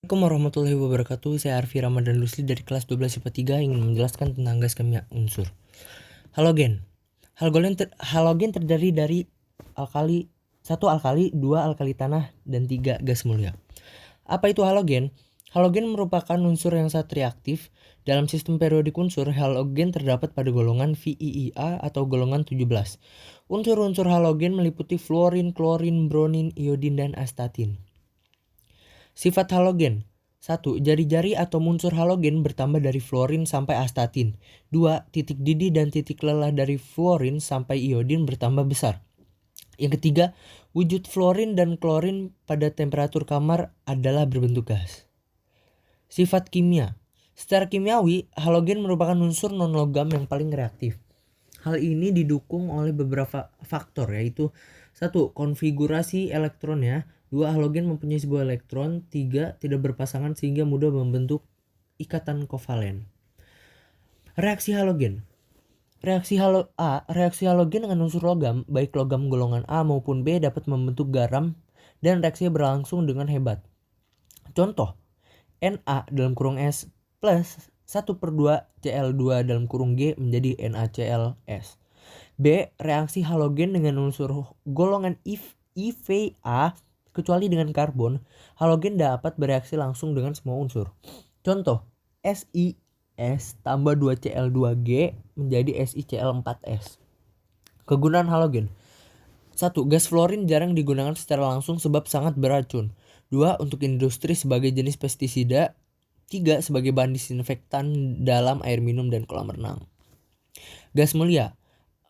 Assalamualaikum warahmatullahi wabarakatuh. Saya Arfi Ramadan Lusli dari kelas 12 IPA 3 ingin menjelaskan tentang gas kimia unsur. Halogen. Halogen terdiri dari alkali, 2 alkali tanah, dan 3 gas mulia. Apa itu halogen? Halogen merupakan unsur yang sangat reaktif. Dalam sistem periodik unsur, halogen terdapat pada golongan VIIa atau golongan 17. Unsur-unsur halogen meliputi fluorin, klorin, bromin, iodin, dan astatin. Sifat halogen. 1. Jari-jari atau unsur halogen bertambah dari fluorin sampai astatin. 2. Titik didih dan titik lelah dari fluorin sampai iodin bertambah besar. Yang ketiga, wujud fluorin dan klorin pada temperatur kamar adalah berbentuk gas. Sifat kimia. Secara kimiawi, halogen merupakan unsur non-logam yang paling reaktif. Hal ini didukung oleh beberapa faktor, yaitu 1. Konfigurasi elektronnya. 2. Halogen mempunyai sebuah elektron. 3. Tidak berpasangan sehingga mudah membentuk ikatan kovalen. Reaksi halogen. Reaksi halogen dengan unsur logam, baik logam golongan A maupun B, dapat membentuk garam dan reaksinya berlangsung dengan hebat. Contoh, Na dalam kurung S plus 1/2 Cl2 dalam kurung G menjadi NaClS. B. Reaksi halogen dengan unsur golongan IVA kecuali dengan karbon, halogen dapat bereaksi langsung dengan semua unsur. Contoh, SiS tambah 2Cl2G menjadi SiCl4S. Kegunaan halogen. 1. Gas fluorin jarang digunakan secara langsung sebab sangat beracun. 2. Untuk industri sebagai jenis pestisida. 3. Sebagai bahan disinfektan dalam air minum dan kolam renang. Gas mulia.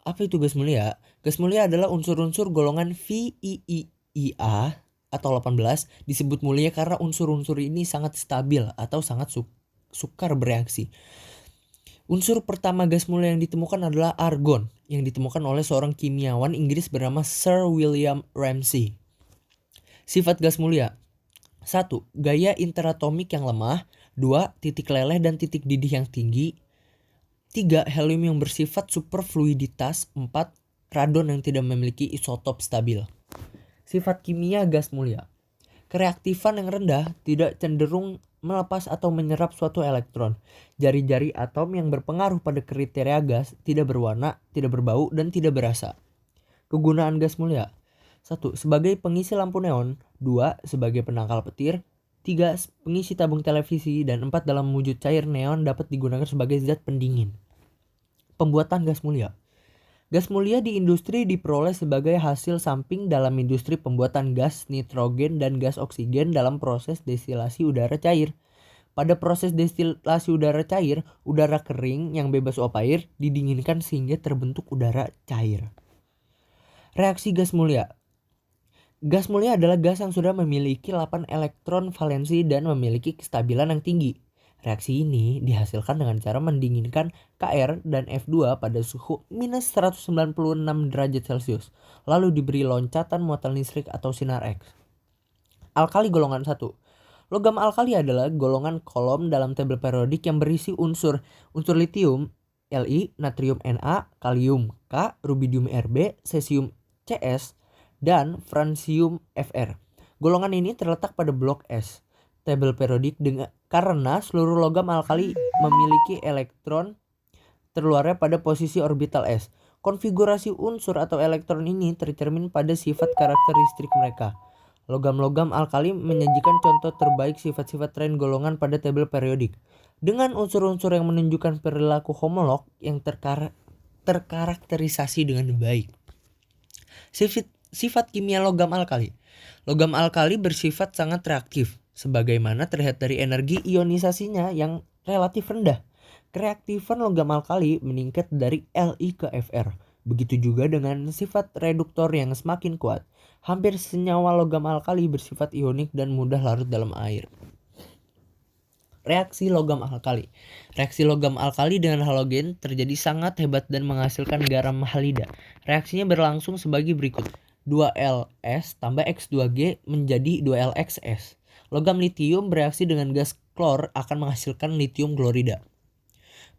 Apa itu gas mulia? Gas mulia adalah unsur-unsur golongan VIIa atau 18 disebut mulia karena unsur-unsur ini sangat stabil atau sangat sukar bereaksi. Unsur pertama gas mulia yang ditemukan adalah argon yang ditemukan oleh seorang kimiawan Inggris bernama Sir William Ramsay. Sifat gas mulia. 1. Gaya interatomik yang lemah. 2. Titik leleh dan titik didih yang tinggi. 3. Helium yang bersifat superfluiditas. 4. Radon yang tidak memiliki isotop stabil. Sifat kimia gas mulia. Kereaktifan yang rendah, tidak cenderung melepas atau menyerap suatu elektron. Jari-jari atom yang berpengaruh pada kriteria gas, tidak berwarna, tidak berbau, dan tidak berasa. Kegunaan gas mulia. 1. Sebagai pengisi lampu neon. 2. Sebagai penangkal petir. 3. Pengisi tabung televisi. Dan 4. Dalam wujud cair neon dapat digunakan sebagai zat pendingin. Pembuatan gas mulia. Gas mulia di industri diperoleh sebagai hasil samping dalam industri pembuatan gas nitrogen dan gas oksigen dalam proses destilasi udara cair. Pada proses destilasi udara cair, udara kering yang bebas uap air didinginkan sehingga terbentuk udara cair. Reaksi gas mulia. Gas mulia adalah gas yang sudah memiliki 8 elektron valensi dan memiliki kestabilan yang tinggi. Reaksi ini dihasilkan dengan cara mendinginkan Kr dan F2 pada suhu minus 196 derajat Celcius, lalu diberi loncatan muatan listrik atau sinar X. Alkali golongan 1. Logam alkali adalah golongan kolom dalam tabel periodik yang berisi unsur litium Li, natrium Na, kalium K, rubidium Rb, cesium Cs, dan francium Fr. Golongan ini terletak pada blok S tabel periodik karena seluruh logam alkali memiliki elektron terluarnya pada posisi orbital S. Konfigurasi unsur atau elektron ini tercermin pada sifat karakteristik mereka. Logam-logam alkali menyajikan contoh terbaik sifat-sifat tren golongan pada tabel periodik. Dengan unsur-unsur yang menunjukkan perilaku homolog yang terkarakterisasi dengan baik. Sifat kimia logam alkali. Logam alkali bersifat sangat reaktif, sebagaimana terlihat dari energi ionisasinya yang relatif rendah. Kereaktifan logam alkali meningkat dari Li ke Fr. Begitu juga dengan sifat reduktor yang semakin kuat. Hampir senyawa logam alkali bersifat ionik dan mudah larut dalam air. Reaksi logam alkali. Reaksi logam alkali dengan halogen terjadi sangat hebat dan menghasilkan garam halida. Reaksinya berlangsung sebagai berikut. 2Ls tambah X2G menjadi 2LXS. Logam litium bereaksi dengan gas klor akan menghasilkan litium klorida.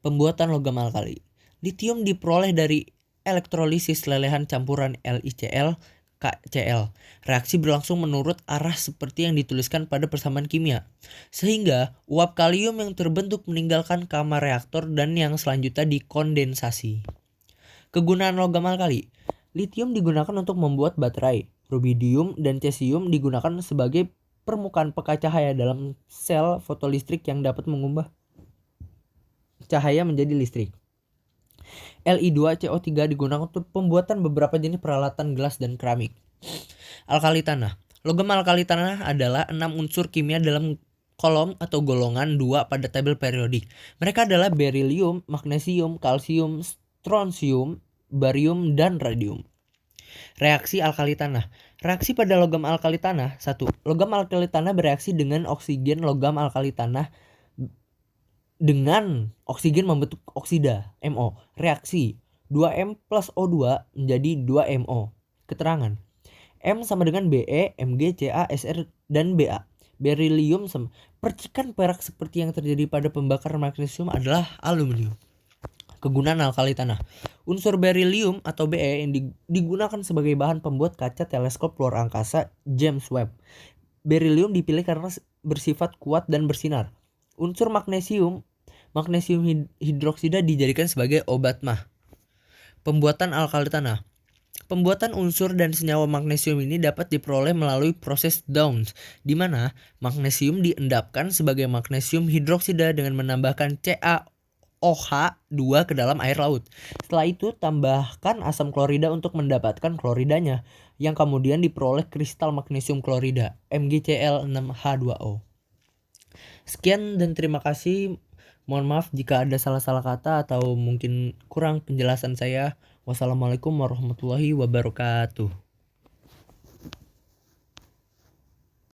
Pembuatan logam alkali. Litium diperoleh dari elektrolisis lelehan campuran LiCl KCl. Reaksi berlangsung menurut arah seperti yang dituliskan pada persamaan kimia. Sehingga uap kalium yang terbentuk meninggalkan kamar reaktor dan yang selanjutnya dikondensasi. Kegunaan logam alkali. Litium digunakan untuk membuat baterai. Rubidium dan cesium digunakan sebagai permukaan peka cahaya dalam sel fotolistrik yang dapat mengubah cahaya menjadi listrik. Li2CO3 digunakan untuk pembuatan beberapa jenis peralatan gelas dan keramik. Alkali tanah. Logam alkali tanah adalah 6 unsur kimia dalam kolom atau golongan 2 pada tabel periodik. Mereka adalah berilium, magnesium, kalsium, strontium, barium, dan radium. Reaksi alkali tanah. Reaksi pada logam alkali tanah. 1. Logam alkali tanah bereaksi dengan oksigen logam alkali tanah dengan oksigen membentuk oksida MO. Reaksi 2M plus O2 menjadi 2MO. Keterangan M sama dengan Be, Mg, Ca, Sr, dan Ba. Berilium sama. Percikan perak seperti yang terjadi pada pembakaran magnesium adalah aluminium. Kegunaan alkali tanah. Unsur berilium atau Be yang digunakan sebagai bahan pembuat kaca teleskop luar angkasa James Webb. Berilium dipilih karena bersifat kuat dan bersinar. Unsur magnesium hidroksida dijadikan sebagai obat mah. Pembuatan alkali tanah. Pembuatan unsur dan senyawa magnesium ini dapat diperoleh melalui proses Downs, di mana magnesium diendapkan sebagai magnesium hidroksida dengan menambahkan CaOH2 ke dalam air laut. Setelah itu tambahkan asam klorida untuk mendapatkan kloridanya, yang kemudian diperoleh kristal magnesium klorida MgCl6H2O. Sekian dan terima kasih. Mohon maaf jika ada salah-salah kata atau mungkin kurang penjelasan saya. Wassalamualaikum warahmatullahi wabarakatuh.